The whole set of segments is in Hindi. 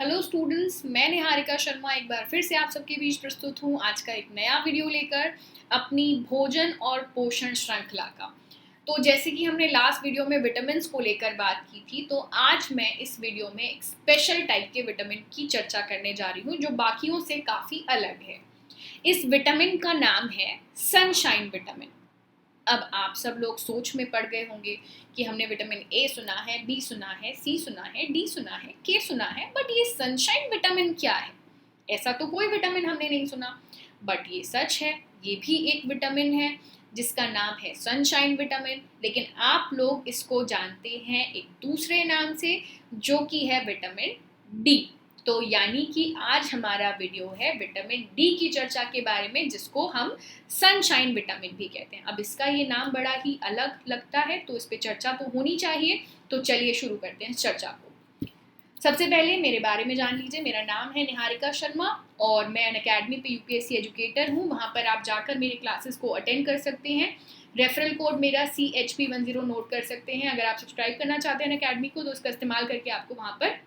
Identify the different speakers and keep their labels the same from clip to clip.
Speaker 1: हेलो स्टूडेंट्स, मैं निहारिका शर्मा एक बार फिर से आप सबके बीच प्रस्तुत हूँ आज का एक नया वीडियो लेकर अपनी भोजन और पोषण श्रृंखला का। तो जैसे कि हमने लास्ट वीडियो में विटामिन्स को लेकर बात की थी, तो आज मैं इस वीडियो में एक स्पेशल टाइप के विटामिन की चर्चा करने जा रही हूँ जो बाकियों से काफ़ी अलग है। इस विटामिन का नाम है सनशाइन विटामिन। अब आप सब लोग सोच में पड़ गए होंगे कि हमने विटामिन ए सुना है, बी सुना है, सी सुना है, डी सुना है, के सुना है, बट ये सनशाइन विटामिन क्या है? ऐसा तो कोई विटामिन हमने नहीं सुना, बट ये सच है, ये भी एक विटामिन है जिसका नाम है सनशाइन विटामिन। लेकिन आप लोग इसको जानते हैं एक दूसरे नाम से, जो कि है विटामिन डी। तो यानी कि आज हमारा वीडियो है विटामिन डी की चर्चा के बारे में, जिसको हम सनशाइन विटामिन भी कहते हैं। अब इसका ये नाम बड़ा ही अलग लगता है, तो इस पे चर्चा तो होनी चाहिए। तो चलिए शुरू करते हैं चर्चा को। सबसे पहले मेरे बारे में जान लीजिए। मेरा नाम है निहारिका शर्मा और मैं अनअकैडमी पे यूपीएससी एजुकेटर हूँ। वहाँ पर आप जाकर मेरी क्लासेस को अटेंड कर सकते हैं। रेफरल कोड मेरा CHP10 नोट कर सकते हैं। अगर आप सब्सक्राइब करना चाहते हैं अनअकैडमी को, तो उसका इस्तेमाल करके आपको वहाँ पर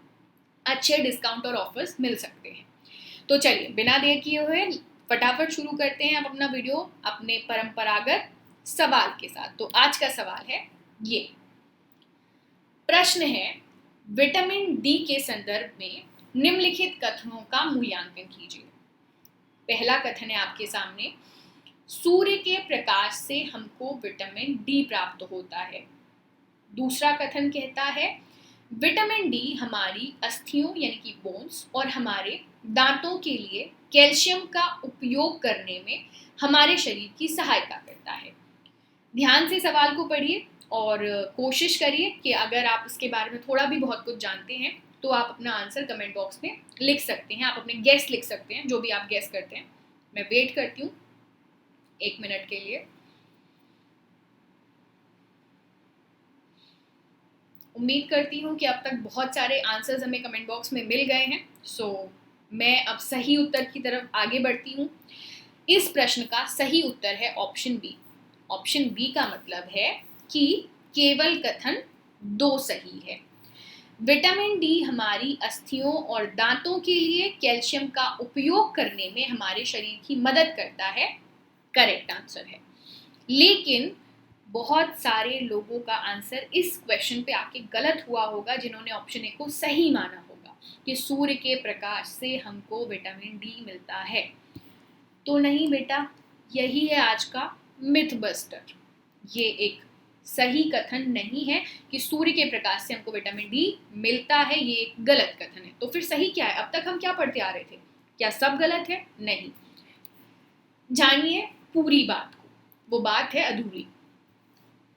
Speaker 1: अच्छे डिस्काउंट और ऑफर्स मिल सकते हैं। तो चलिए बिना देर किए हुए फटाफट शुरू करते हैं अब अपना वीडियो अपने परंपरागत सवाल के साथ। तो आज का सवाल है ये प्रश्न है, विटामिन डी के संदर्भ में निम्नलिखित कथनों का मूल्यांकन कीजिए। पहला कथन है आपके सामने, सूर्य के प्रकाश से हमको विटामिन डी प्राप्त होता है। दूसरा कथन कहता है, विटामिन डी हमारी अस्थियों यानी कि बोन्स और हमारे दांतों के लिए कैल्शियम का उपयोग करने में हमारे शरीर की सहायता करता है। ध्यान से सवाल को पढ़िए और कोशिश करिए कि अगर आप इसके बारे में थोड़ा भी बहुत कुछ जानते हैं तो आप अपना आंसर कमेंट बॉक्स में लिख सकते हैं। आप अपने गेस लिख सकते हैं, जो भी आप गेस करते हैं। मैं वेट करती हूँ 1 मिनट के लिए। उम्मीद करती हूँ कि अब तक बहुत सारे आंसर्स हमें कमेंट बॉक्स में मिल गए हैं। मैं अब सही उत्तर की तरफ आगे बढ़ती हूँ। इस प्रश्न का सही उत्तर है ऑप्शन बी। ऑप्शन बी का मतलब है कि केवल कथन 2 सही है। विटामिन डी हमारी अस्थियों और दांतों के लिए कैल्शियम का उपयोग करने में हमारे शरीर की मदद करता है, करेक्ट आंसर है। लेकिन बहुत सारे लोगों का आंसर इस क्वेश्चन पे आके गलत हुआ होगा, जिन्होंने ऑप्शन ए को सही माना होगा कि सूर्य के प्रकाश से हमको विटामिन डी मिलता है। तो नहीं बेटा, यही है आज का मिथ बस्टर। ये एक सही कथन नहीं है कि सूर्य के प्रकाश से हमको विटामिन डी मिलता है, ये एक गलत कथन है। तो फिर सही क्या है? अब तक हम क्या पढ़ते आ रहे थे? क्या सब गलत है? नहीं, जानिए पूरी बात को, वो बात है अधूरी।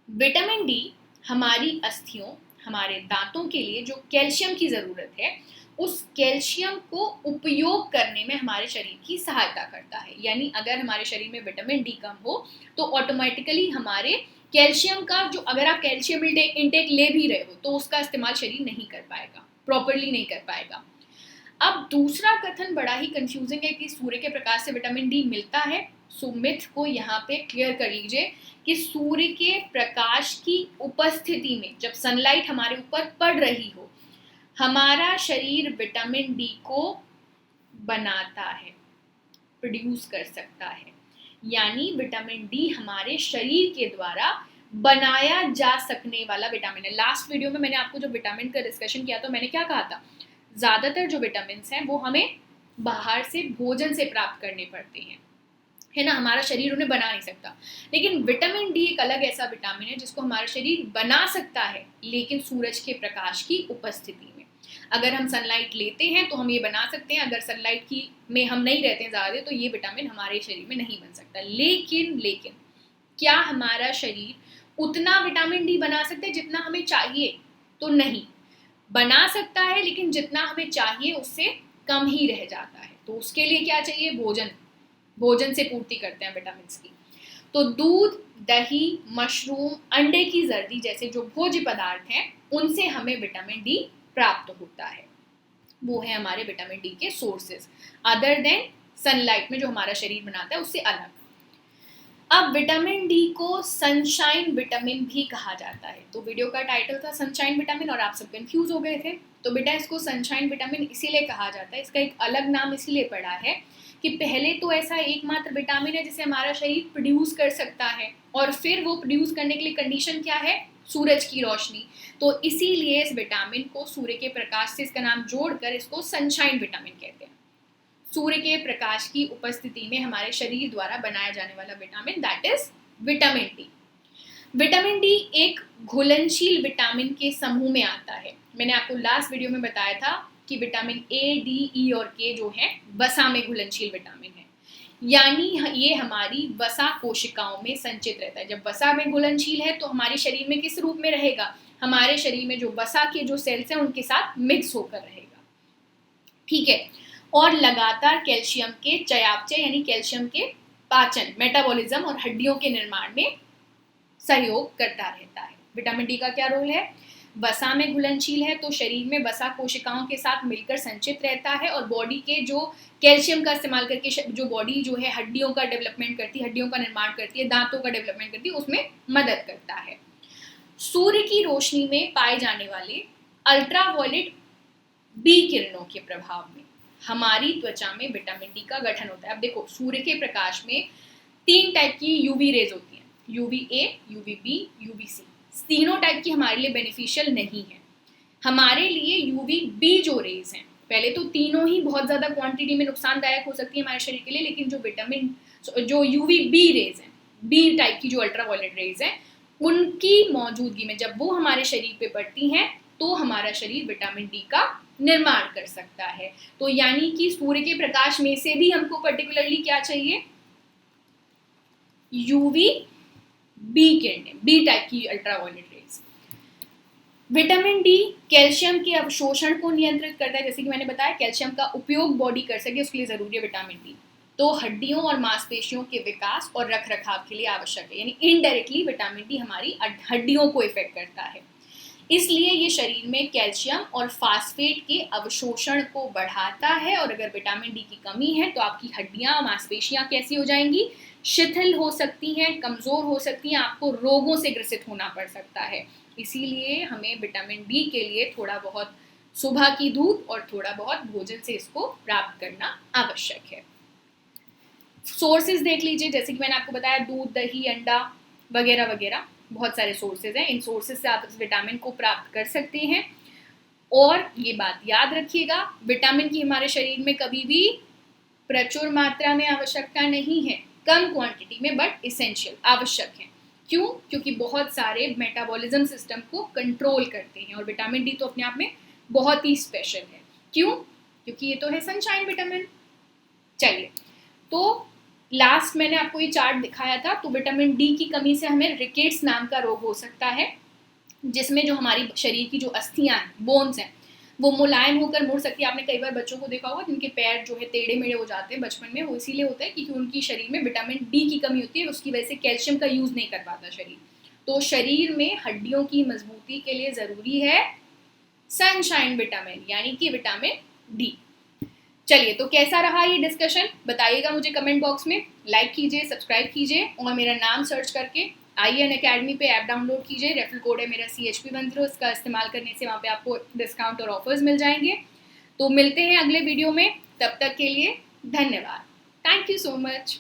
Speaker 1: विटामिन डी हमारी अस्थियों, हमारे दांतों के लिए जो कैल्शियम की ज़रूरत है, उस कैल्शियम को उपयोग करने में हमारे शरीर की सहायता करता है। यानी अगर हमारे शरीर में विटामिन डी कम हो तो ऑटोमेटिकली हमारे कैल्शियम का जो, अगर आप कैल्शियम इंटेक ले भी रहे हो तो उसका इस्तेमाल शरीर नहीं कर पाएगा, प्रॉपरली नहीं कर पाएगा। अब दूसरा कथन बड़ा ही कंफ्यूजिंग है कि सूर्य के प्रकाश से विटामिन डी मिलता है। सो मिथ को यहाँ पे क्लियर कर लीजिए कि सूर्य के प्रकाश की उपस्थिति में जब सनलाइट हमारे ऊपर पड़ रही हो, हमारा शरीर विटामिन डी को बनाता है, प्रोड्यूस कर सकता है। यानी विटामिन डी हमारे शरीर के द्वारा बनाया जा सकने वाला विटामिन है। लास्ट वीडियो में मैंने आपको जो विटामिन का डिस्कशन किया तो मैंने क्या कहा था, ज़्यादातर जो विटामिन हैं वो हमें बाहर से भोजन से प्राप्त करने पड़ते हैं, है ना, हमारा शरीर उन्हें बना नहीं सकता। लेकिन विटामिन डी एक अलग ऐसा विटामिन है जिसको हमारा शरीर बना सकता है, लेकिन सूरज के प्रकाश की उपस्थिति में। अगर हम सनलाइट लेते हैं तो हम ये बना सकते हैं, अगर सनलाइट की में हम नहीं रहते हैं ज़्यादा तो ये विटामिन हमारे शरीर में नहीं बन सकता। लेकिन क्या हमारा शरीर उतना विटामिन डी बना सकता है जितना हमें चाहिए? तो नहीं, बना सकता है लेकिन जितना हमें चाहिए उससे कम ही रह जाता है। तो उसके लिए क्या चाहिए? भोजन से पूर्ति करते हैं विटामिन की। तो दूध, दही, मशरूम, अंडे की जर्दी जैसे जो भोज्य पदार्थ हैं उनसे हमें विटामिन डी प्राप्त होता है। वो है हमारे विटामिन डी के सोर्सेज, अदर देन सनलाइट में जो हमारा शरीर बनाता है उससे अलग। अब विटामिन डी को सनशाइन विटामिन भी कहा जाता है। तो वीडियो का टाइटल था सनशाइन विटामिन और आप सब कंफ्यूज हो गए थे। तो बेटा इसको सनशाइन विटामिन इसीलिए कहा जाता है, इसका एक अलग नाम इसीलिए पड़ा है कि पहले तो ऐसा एकमात्र विटामिन है जिसे हमारा शरीर प्रोड्यूस कर सकता है, और फिर वो प्रोड्यूस करने के लिए कंडीशन क्या है, सूरज की रोशनी। तो इसीलिए इस विटामिन को सूर्य के प्रकाश से इसका नाम जोड़कर इसको सनशाइन विटामिन कहते हैं। सूर्य के प्रकाश की उपस्थिति में हमारे शरीर द्वारा बनाया जाने वाला vitamin, that is vitamin D. Vitamin D एक घुलनशील विटामिन के समूह में आता है। मैंने आपको लास्ट वीडियो में बताया था कि विटामिन ए, डी, ई और के जो है वसा में घुलनशील विटामिन है, यानी ये हमारी वसा कोशिकाओं में संचित रहता है। जब वसा में घुलनशील है तो हमारे शरीर में किस रूप में रहेगा, हमारे शरीर में जो वसा के जो सेल्स हैं उनके साथ मिक्स होकर रहेगा, ठीक है। और लगातार कैल्शियम के चयापचय यानी कैल्शियम के पाचन, मेटाबॉलिज्म और हड्डियों के निर्माण में सहयोग करता रहता है। विटामिन डी का क्या रोल है, वसा में घुलनशील है तो शरीर में वसा कोशिकाओं के साथ मिलकर संचित रहता है, और बॉडी के जो कैल्शियम का इस्तेमाल करके जो बॉडी जो है हड्डियों का डेवलपमेंट करती है, हड्डियों का निर्माण करती है, दांतों का डेवलपमेंट करती है, उसमें मदद करता है। सूर्य की रोशनी में पाए जाने वाले अल्ट्रावायलेट बी किरणों के प्रभाव में हमारी त्वचा में विटामिन डी का गठन होता है। अब देखो, सूर्य के प्रकाश में 3 टाइप की यूवी रेज होती हैं, UV A, UV B, UV C. तीनों टाइप की हमारे लिए बेनिफिशियल नहीं है। हमारे लिए यूवी बी जो रेज हैं, पहले तो तीनों ही बहुत ज़्यादा क्वांटिटी में नुकसानदायक हो सकती है हमारे शरीर के लिए, लेकिन जो यूवी बी रेज हैं, बी टाइप की जो अल्ट्रावायलेट रेज हैं, उनकी मौजूदगी में जब वो हमारे शरीर पे पड़ती हैं तो हमारा शरीर विटामिन डी का निर्माण कर सकता है। तो यानी कि सूर्य के प्रकाश में से भी हमको पर्टिकुलरली क्या चाहिए, यूवी बी किरणें, बी टाइप की ultraviolet rays. Vitamin D calcium के अवशोषण को नियंत्रित करता है, जैसे कि मैंने बताया कैल्शियम का उपयोग बॉडी कर सके उसके लिए जरूरी है विटामिन डी। तो हड्डियों और मांसपेशियों के विकास और रखरखाव के लिए आवश्यक है, यानी इनडायरेक्टली विटामिन डी हमारी हड्डियों को इफेक्ट करता है। इसलिए ये शरीर में कैल्शियम और फास्फेट के अवशोषण को बढ़ाता है, और अगर विटामिन डी की कमी है तो आपकी हड्डियां, मांसपेशियां कैसी हो जाएंगी, शिथिल हो सकती हैं, कमजोर हो सकती हैं, आपको रोगों से ग्रसित होना पड़ सकता है। इसीलिए हमें विटामिन डी के लिए थोड़ा बहुत सुबह की धूप और थोड़ा बहुत भोजन से इसको प्राप्त करना आवश्यक है। सोर्सेज देख लीजिए, जैसे कि मैंने आपको बताया दूध, दही, अंडा वगैरह वगैरह, बहुत सारे सोर्सेज हैं। इन सोर्सेज से आप इस विटामिन को प्राप्त कर सकते हैं। और ये बात याद रखिएगा, विटामिन की हमारे शरीर में कभी भी प्रचुर मात्रा में आवश्यकता नहीं है, कम क्वांटिटी में, बट इसेंशियल, आवश्यक है। क्यों? क्योंकि बहुत सारे मेटाबॉलिज्म सिस्टम को कंट्रोल करते हैं, और विटामिन डी तो अपने आप में बहुत ही स्पेशल है। क्यों? क्योंकि ये तो है सनशाइन विटामिन। चलिए, तो लास्ट मैंने आपको ये चार्ट दिखाया था, तो विटामिन डी की कमी से हमें रिकेट्स नाम का रोग हो सकता है, जिसमें जो हमारी शरीर की जो अस्थियां हैं, बोन्स हैं, वो मुलायम होकर मुड़ सकती है। आपने कई बार बच्चों को देखा होगा जिनके पैर जो है टेढ़े मेढ़े हो जाते हैं बचपन में, वो इसीलिए होता है क्योंकि उनकी शरीर में विटामिन डी की कमी होती है, उसकी वजह से कैल्शियम का यूज नहीं कर पाता शरीर। तो शरीर में हड्डियों की मजबूती के लिए जरूरी है सनशाइन विटामिन, यानी कि विटामिन डी। चलिए, तो कैसा रहा ये डिस्कशन, बताइएगा मुझे कमेंट बॉक्स में। लाइक कीजिए, सब्सक्राइब कीजिए, और मेरा नाम सर्च करके IN Academy पे ऐप डाउनलोड कीजिए। रेफरल कोड है मेरा CHP10, इसका इस्तेमाल करने से वहाँ पे आपको डिस्काउंट और ऑफर्स मिल जाएंगे। तो मिलते हैं अगले वीडियो में, तब तक के लिए धन्यवाद। Thank you so much.